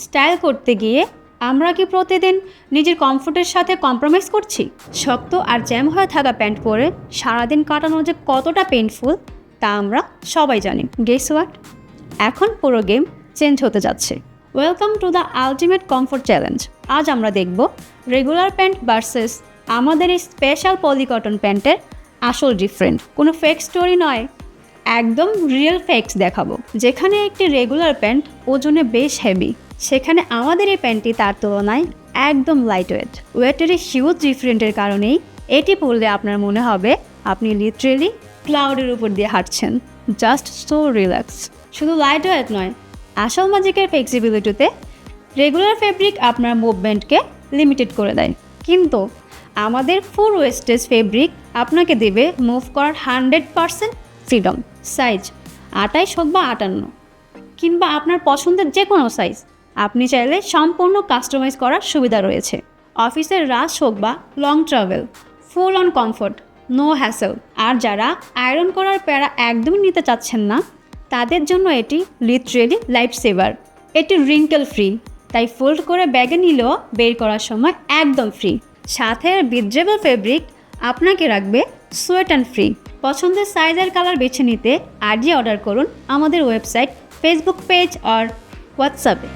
Style করতে গিয়ে আমরা কি প্রতিদিন নিজের কমফোর্টের সাথে কম্প্রোমাইজ করছি? শক্ত আর জ্যাম হয়ে থাকা প্যান্ট পরে সারাদিন কাটানো যে কতটা পেইনফুল তা আমরা সবাই জানি। Guess what? এখন পুরো গেম চেঞ্জ হতে যাচ্ছে। Welcome to the ultimate comfort challenge. আজ আমরা দেখব রেগুলার প্যান্ট ভার্সেস আমাদের এই স্পেশাল পলিকটন প্যান্টের আসল ডিফারেন্ট। কোনো ফেক স্টোরি নয়, একদম রিয়েল ফ্যাক্টস দেখাবো। যেখানে একটি রেগুলার প্যান্ট ওজনে বেশ হেভি, সেখানে আমাদের এই প্যান্টটি তার তুলনায় একদম লাইট ওয়েটের এই হিউজ ডিফারেন্টের কারণেই এটি পরলে আপনার মনে হবে আপনি লিটারেলি ক্লাউডের উপর দিয়ে হাঁটছেন। Just so relax. শুধু লাইট ওয়েট নয়, আসল ম্যাজিকের ফ্লেক্সিবিলিটিতে রেগুলার ফেব্রিক আপনার মুভমেন্টকে লিমিটেড করে দেয়, কিন্তু আমাদের ফুল ওয়েস্টেজ ফেব্রিক আপনাকে দেবে মুভ করার 100% ফ্রিডম। সাইজ 28 হোক বা 58 কিংবা আপনার পছন্দের যে কোনো সাইজ, আপনি চাইলে সম্পূর্ণ কাস্টমাইজ করার সুবিধা রয়েছে। অফিসের রাশ হোক বা long travel, full on comfort, no hassle. আর যারা আয়রন করার প্যারা একদমই নিতে চাচ্ছেন না, তাদের জন্য এটি লিটারেলি লাইফ সেভার। এটি রিঙ্কেল ফ্রি, তাই ফোল্ড করে ব্যাগে নিলেও বের করার সময় একদম ফ্রি। সাথে ব্রিথেবল ফেব্রিক আপনাকে রাখবে সোয়েট অ্যান্ড ফ্রি। পছন্দের সাইজের কালার বেছে নিতে আজই অর্ডার করুন আমাদের ওয়েবসাইট, ফেসবুক পেজ আর হোয়াটসঅ্যাপে।